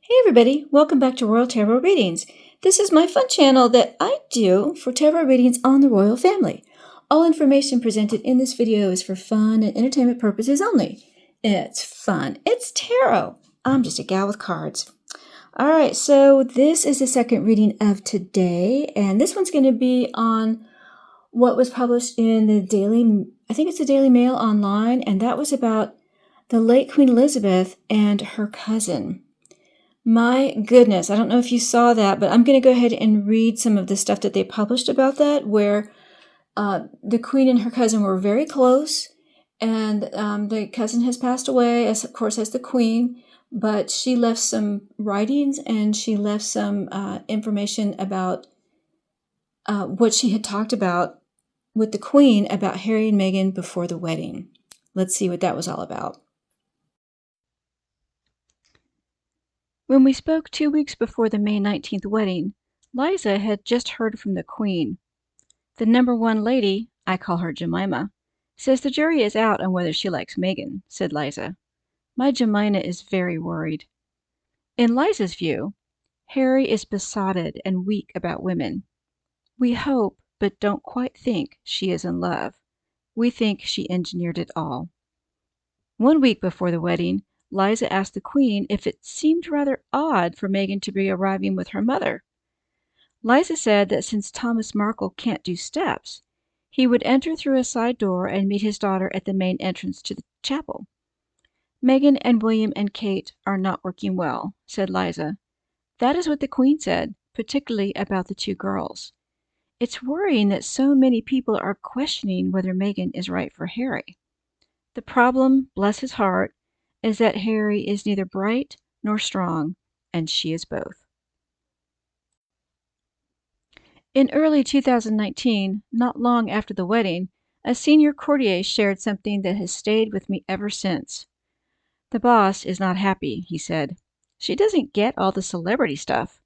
Hey everybody, welcome back to Royal Tarot Readings. This is my fun channel that I do for tarot readings on the royal family. All information presented in this video is for fun and entertainment purposes only. It's fun. It's tarot. I'm just a gal with cards. Alright, so this is the second reading of today, and this one's going to be on what was published in the I think it's the Daily Mail online, and that was about the late Queen Elizabeth and her cousin. My goodness, I don't know if you saw that, but I'm going to go ahead and read some of the stuff that they published about that, where the Queen and her cousin were very close, and the cousin has passed away, as of course as the Queen, but she left some writings and she left some information about what she had talked about with the Queen about Harry and Meghan before the wedding. Let's see what that was all about. When we spoke 2 weeks before the May 19th wedding, Liza had just heard from the Queen. The number one lady, I call her Jemima, says the jury is out on whether she likes Meghan, said Liza. My Jemima is very worried. In Liza's view, Harry is besotted and weak about women. We hope, but don't quite think, she is in love. We think she engineered it all. 1 week before the wedding, Liza asked the Queen if it seemed rather odd for Meghan to be arriving with her mother. Liza said that since Thomas Markle can't do steps, he would enter through a side door and meet his daughter at the main entrance to the chapel. Meghan and William and Kate are not working well, said Liza. That is what the Queen said, particularly about the two girls. It's worrying that so many people are questioning whether Meghan is right for Harry. The problem, bless his heart, is that Harry is neither bright nor strong, and she is both. In early 2019, not long after the wedding, a senior courtier shared something that has stayed with me ever since. The boss is not happy, he said. She doesn't get all the celebrity stuff.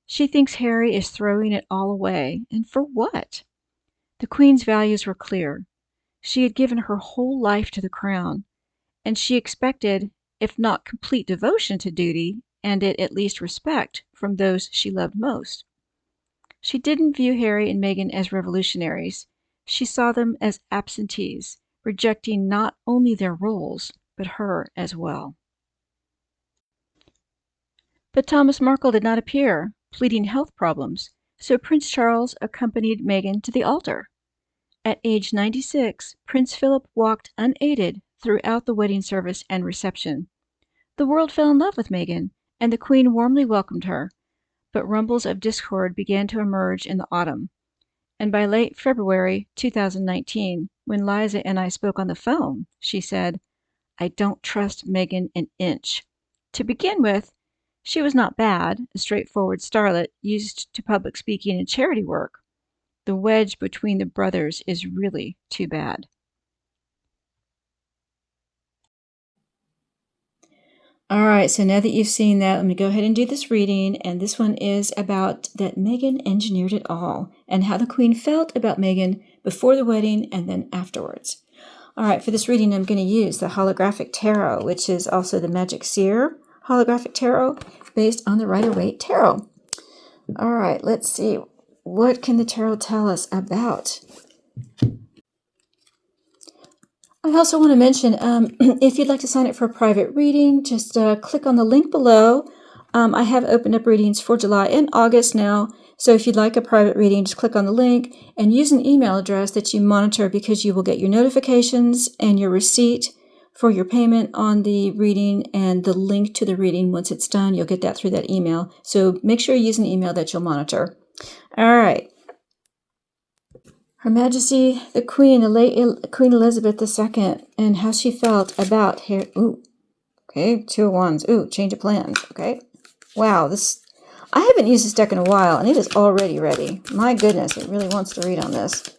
She thinks Harry is throwing it all away, and for what? The Queen's values were clear. She had given her whole life to the crown, and she expected, if not complete devotion to duty, and at least respect from those she loved most. She didn't view Harry and Meghan as revolutionaries. She saw them as absentees, rejecting not only their roles, but her as well. But Thomas Markle did not appear, pleading health problems, so Prince Charles accompanied Meghan to the altar. At age 96, Prince Philip walked unaided throughout the wedding service and reception. The world fell in love with Meghan, and the Queen warmly welcomed her, but rumbles of discord began to emerge in the autumn. And by late February 2019, when Liza and I spoke on the phone, she said, I don't trust Meghan an inch. To begin with, she was not bad, a straightforward starlet used to public speaking and charity work. The wedge between the brothers is really too bad. All right, so now that you've seen that, let me go ahead and do this reading, and this one is about that Meghan engineered it all, and how the Queen felt about Meghan before the wedding and then afterwards. All right, for this reading, I'm going to use the Holographic Tarot, which is also the Magic Seer Holographic Tarot, based on the Rider-Waite Tarot. All right, let's see. What can the tarot tell us about? I also want to mention, if you'd like to sign up for a private reading, just click on the link below. I have opened up readings for July and August now, so if you'd like a private reading, just click on the link and use an email address that you monitor, because you will get your notifications and your receipt for your payment on the reading, and the link to the reading once it's done. You'll get that through that email, so make sure you use an email that you'll monitor. All right. Her Majesty, the Queen, the late Queen Elizabeth II, and how she felt about Harry. Ooh, okay, 2 of Wands. Ooh, change of plans. Okay, wow, this. I haven't used this deck in a while, and it is already ready. My goodness, it really wants to read on this.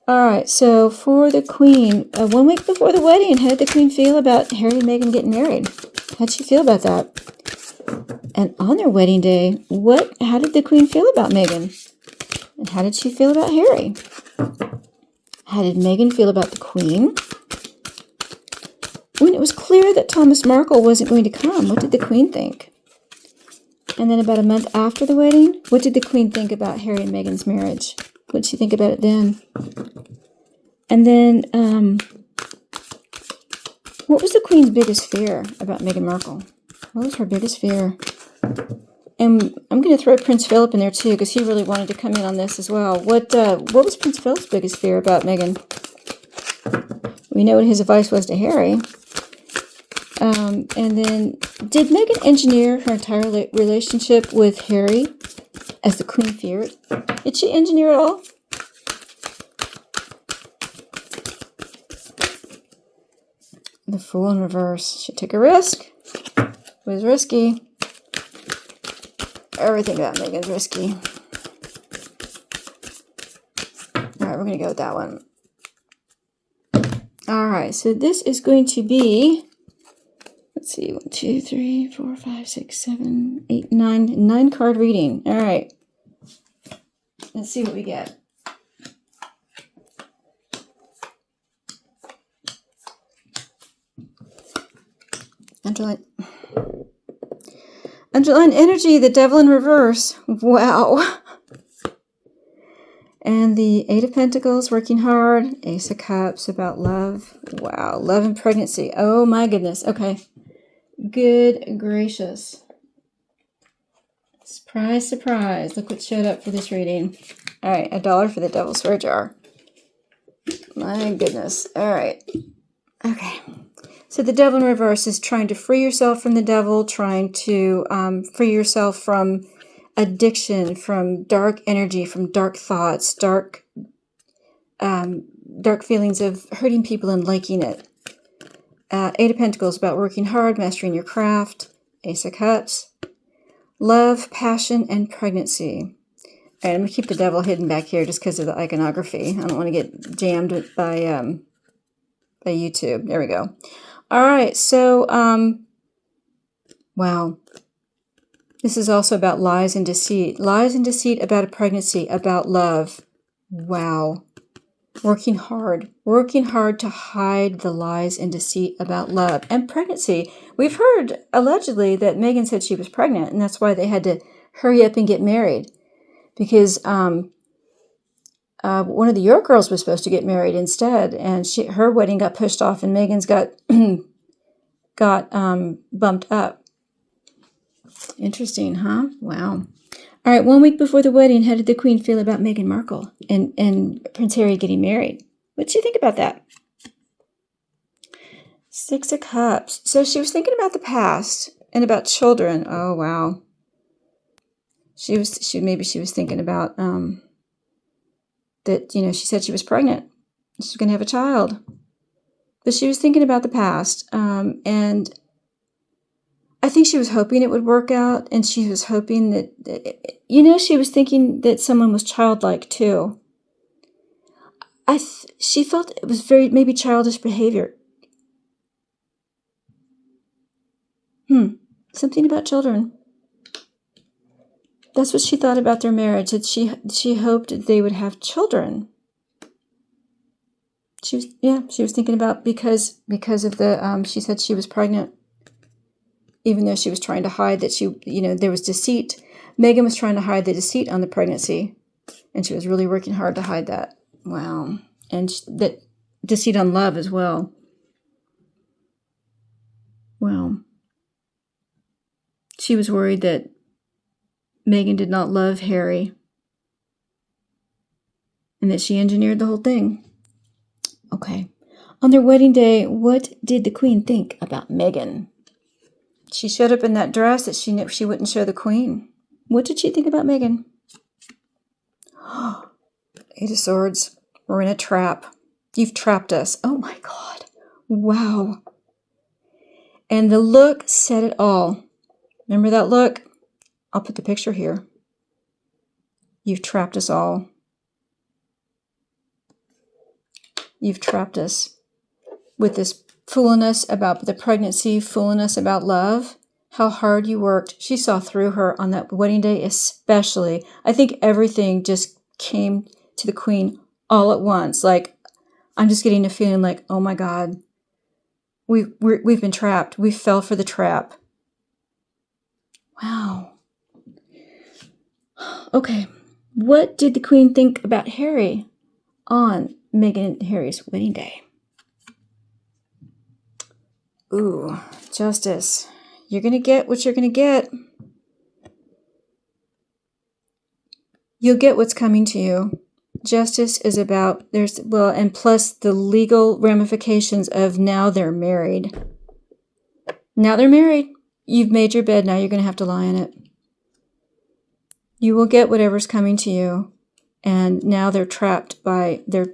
All right, so for the Queen, 1 week before the wedding, how did the Queen feel about Harry and Meghan getting married? How'd she feel about that? And on their wedding day, how did the Queen feel about Meghan? And how did she feel about Harry? How did Meghan feel about the Queen? When it was clear that Thomas Markle wasn't going to come, what did the Queen think? And then about a month after the wedding, what did the Queen think about Harry and Meghan's marriage? What did she think about it then? And then, what was the Queen's biggest fear about Meghan Markle? What was her biggest fear? And I'm going to throw Prince Philip in there too, because he really wanted to come in on this as well. What was Prince Philip's biggest fear about Meghan? We know what his advice was to Harry. And then, did Meghan engineer her entire relationship with Harry as the Queen feared? Did she engineer it all? The Fool in reverse. She took a risk. It was risky. Everything about Meghan's risky. Alright, we're going to go with that one. Alright, so this is going to be, let's see, 1, 2, 3, 4, 5, 6, 7, 8, 9. 9 card reading. Alright. Let's see what we get. Underline. Underline energy, the Devil in reverse. Wow. And the Eight of Pentacles, working hard. Ace of Cups, about love. Wow, love and pregnancy. Oh my goodness. Okay. Good gracious. Surprise, surprise. Look what showed up for this reading. All right, $1 for the Devil's Swear Jar. My goodness. All right. Okay. So the Devil in reverse is trying to free yourself from the devil, trying to free yourself from addiction, from dark energy, from dark thoughts, dark feelings of hurting people and liking it. Eight of Pentacles, about working hard, mastering your craft. Ace of Cups, love, passion, and pregnancy. All right, I'm going to keep the devil hidden back here just because of the iconography. I don't want to get jammed by YouTube. There we go. All right, so, wow. This is also about lies and deceit. Lies and deceit about a pregnancy, about love. Wow. Working hard to hide the lies and deceit about love and pregnancy. We've heard, allegedly, that Meghan said she was pregnant, and that's why they had to hurry up and get married. Because one of the York girls was supposed to get married instead, and her wedding got pushed off, and Meghan's got bumped up. Interesting, huh? Wow. All right, 1 week before the wedding, how did the Queen feel about Meghan Markle and Prince Harry getting married? What did she think about that? 6 of Cups. So she was thinking about the past and about children. Oh, wow. Maybe she was thinking about that, she said she was pregnant. She was going to have a child. But she was thinking about the past. And I think she was hoping it would work out. And she was hoping that, she was thinking that someone was childlike too. She felt it was maybe childish behavior. Something about children. That's what she thought about their marriage. That she hoped that they would have children. She was thinking about because of the she said she was pregnant, even though she was trying to hide that there was deceit. Meghan was trying to hide the deceit on the pregnancy, and she was really working hard to hide that. Wow, and that deceit on love as well. Wow, she was worried that Meghan did not love Harry, and that she engineered the whole thing. Okay. On their wedding day, what did the Queen think about Meghan? She showed up in that dress that she knew she wouldn't show the Queen. What did she think about Meghan? Eight of Swords. We're in a trap. You've trapped us. Oh my God. Wow. And the look said it all. Remember that look? I'll put the picture here. You've trapped us all. You've trapped us with this foolishness about the pregnancy, foolishness about love, how hard you worked. She saw through her on that wedding day especially. I think everything just came to the Queen all at once. Like, I'm just getting a feeling like, oh my God, we've been trapped. We fell for the trap. Wow. Okay, what did the Queen think about Harry on Meghan and Harry's wedding day? Ooh, Justice. You're going to get what you're going to get. You'll get what's coming to you. Justice is about, and plus the legal ramifications of now they're married. Now they're married. You've made your bed, now you're going to have to lie in it. You will get whatever's coming to you. And now they're trapped by the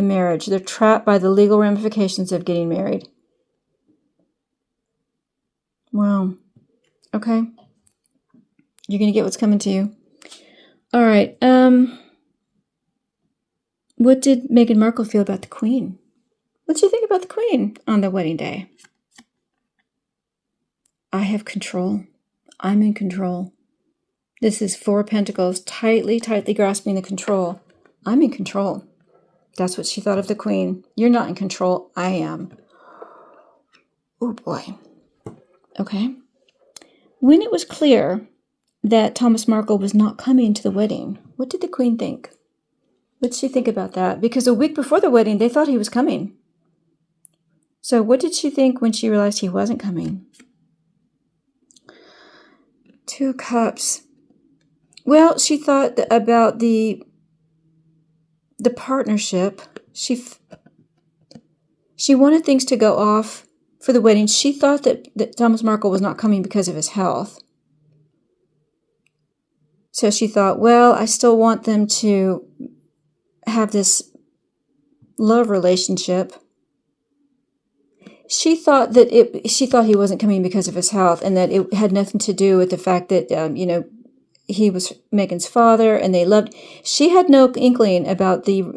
marriage. They're trapped by the legal ramifications of getting married. Wow. Okay. You're going to get what's coming to you. All right. What did Meghan Markle feel about the Queen? What did you think about the Queen on the wedding day? I have control. I'm in control. This is Four of Pentacles, tightly grasping the control. I'm in control. That's what she thought of the Queen. You're not in control. I am. Oh, boy. Okay. When it was clear that Thomas Markle was not coming to the wedding, what did the Queen think? What did she think about that? Because a week before the wedding, they thought he was coming. So what did she think when she realized he wasn't coming? Two of Cups. Well, she thought about the partnership. She wanted things to go off for the wedding. She thought that Thomas Markle was not coming because of his health. So she thought, well, I still want them to have this love relationship. She thought he wasn't coming because of his health, and that it had nothing to do with the fact that he was Meghan's father, and they loved. She had no inkling about the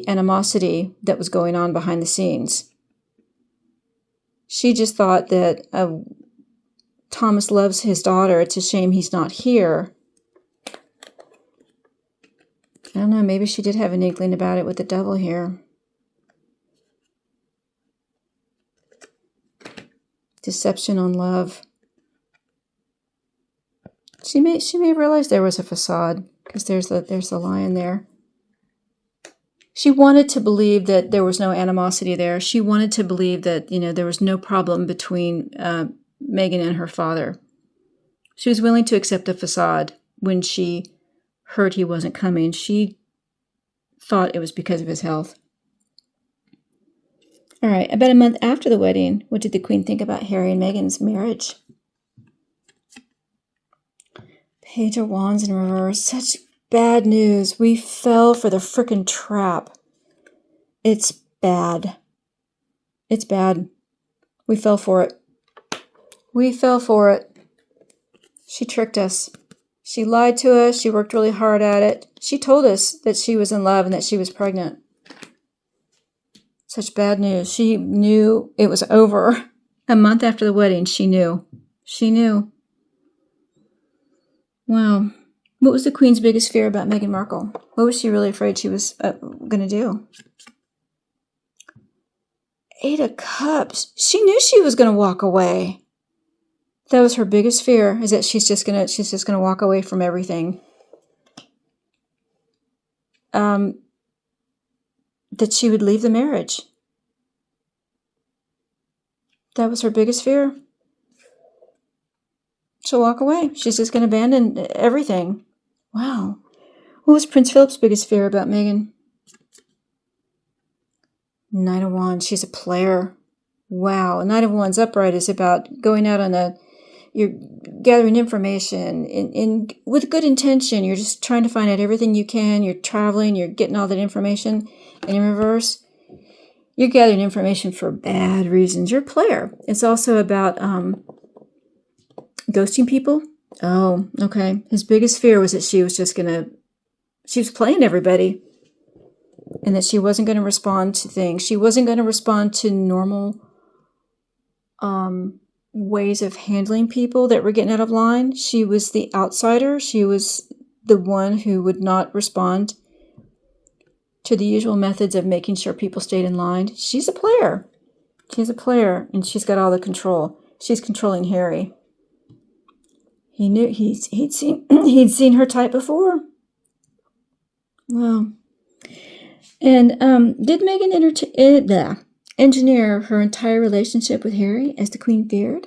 animosity that was going on behind the scenes. She just thought that Thomas loves his daughter. It's a shame he's not here. I don't know. Maybe she did have an inkling about it with the devil here. Deception on love. She may realize there was a facade, because there's the lion there. She wanted to believe that there was no animosity there. She wanted to believe that there was no problem between Meghan and her father. She was willing to accept the facade when she heard he wasn't coming. She thought it was because of his health. All right, about a month after the wedding, what did the Queen think about Harry and Meghan's marriage? Page of Wands in reverse. Such bad news. We fell for the frickin' trap. It's bad. It's bad. We fell for it. We fell for it. She tricked us. She lied to us. She worked really hard at it. She told us that she was in love and that she was pregnant. Such bad news. She knew it was over. A month after the wedding, she knew. She knew. Wow. What was the Queen's biggest fear about Meghan Markle? What was she really afraid she was going to do? Eight of Cups. She knew she was going to walk away. That was her biggest fear, is that she's just going to walk away from everything. That she would leave the marriage. That was her biggest fear. She'll walk away. She's just going to abandon everything. Wow. What was Prince Philip's biggest fear about Meghan? Knight of Wands. She's a player. Wow. Knight of Wands upright is about going out on you're gathering information with good intention. You're just trying to find out everything you can. You're traveling. You're getting all that information. And in reverse, you're gathering information for bad reasons. You're a player. It's also about ghosting people. Oh, okay. His biggest fear was that she was playing everybody, and that she wasn't going to respond to things. She wasn't going to respond to normal ways of handling people that were getting out of line. She was the outsider. She was the one who would not respond to the usual methods of making sure people stayed in line. She's a player. She's a player, and she's got all the control. She's controlling Harry. He knew he'd seen her type before. Well, and did Meghan engineer her entire relationship with Harry as the Queen feared?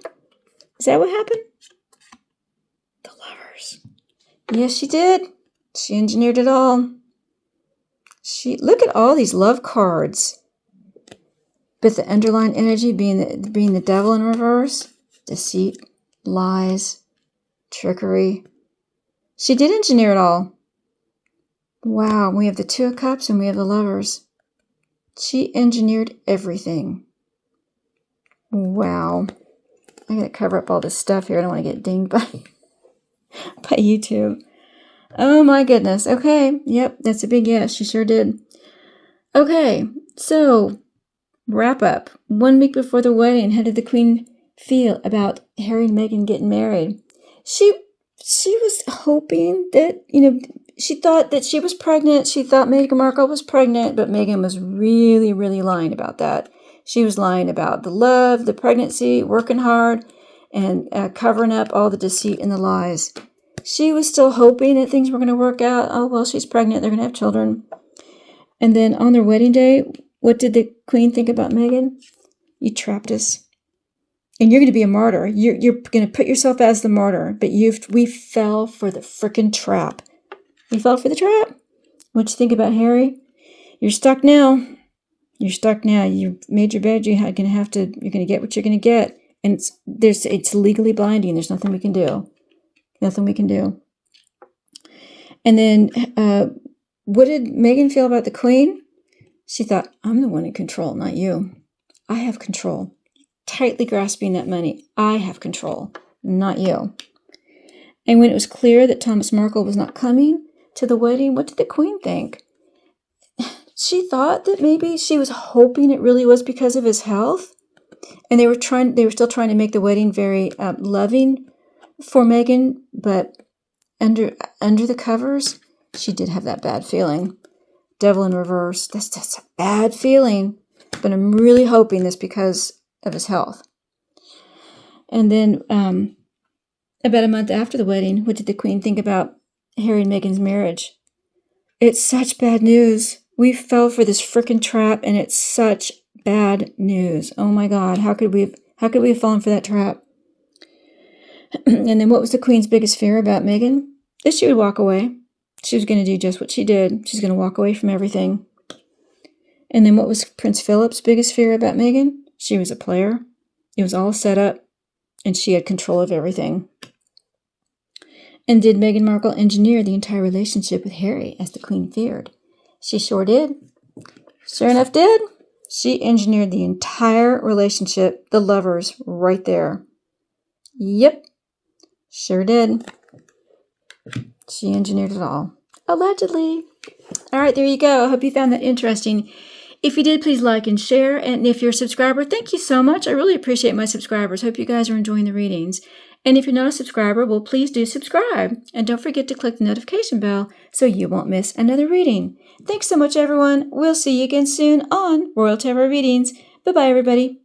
Is that what happened? The lovers. Yes, she did. She engineered it all. Look at all these love cards. But the underline energy being the devil in reverse, deceit, lies, trickery. She did engineer it all. Wow, we have the Two of Cups and we have the lovers. She engineered everything. Wow. I'm going to cover up all this stuff here. I don't want to get dinged by YouTube. Oh my goodness. Okay. Yep, that's a big yes. She sure did. Okay, so wrap up. 1 week before the wedding, how did the Queen feel about Harry and Meghan getting married? She was hoping that, she thought that she was pregnant. She thought Meghan Markle was pregnant, but Meghan was really, really lying about that. She was lying about the love, the pregnancy, working hard, and covering up all the deceit and the lies. She was still hoping that things were going to work out. Oh, well, she's pregnant. They're going to have children. And then on their wedding day, what did the Queen think about Meghan? You trapped us. And you're going to be a martyr. You're going to put yourself as the martyr. But we fell for the frickin' trap. We fell for the trap. What you think about Harry? You're stuck now. You're stuck now. You made your bed. You're going to get what you're going to get. And it's legally binding. There's nothing we can do. Nothing we can do. And then what did Meghan feel about the Queen? She thought, I'm the one in control, not you. I have control. Tightly grasping that money. I have control, not you. And when it was clear that Thomas Markle was not coming to the wedding, what did the Queen think? She thought that maybe she was hoping it really was because of his health. And they were still trying to make the wedding very loving for Meghan, but under the covers, she did have that bad feeling. Devil in reverse. That's a bad feeling. But I'm really hoping this because of his health. And then about a month after the wedding, what did the Queen think about Harry and Meghan's marriage? It's such bad news. We fell for this frickin' trap, and it's such bad news. Oh my God, how could we have fallen for that trap? And then what was the Queen's biggest fear about Meghan? That she would walk away. She was going to do just what she did. She's going to walk away from everything. And then what was Prince Philip's biggest fear about Meghan? She was a player. It was all set up, and she had control of everything. And did Meghan Markle engineer the entire relationship with Harry, as the Queen feared? She sure did. Sure enough did. She engineered the entire relationship, the lovers, right there. Yep, sure did. She engineered it all. Allegedly. All right, there you go. I hope you found that interesting. If you did, please like and share. And if you're a subscriber, thank you so much. I really appreciate my subscribers. Hope you guys are enjoying the readings. And if you're not a subscriber, well, please do subscribe. And don't forget to click the notification bell so you won't miss another reading. Thanks so much, everyone. We'll see you again soon on Royal Tarot Readings. Bye-bye, everybody.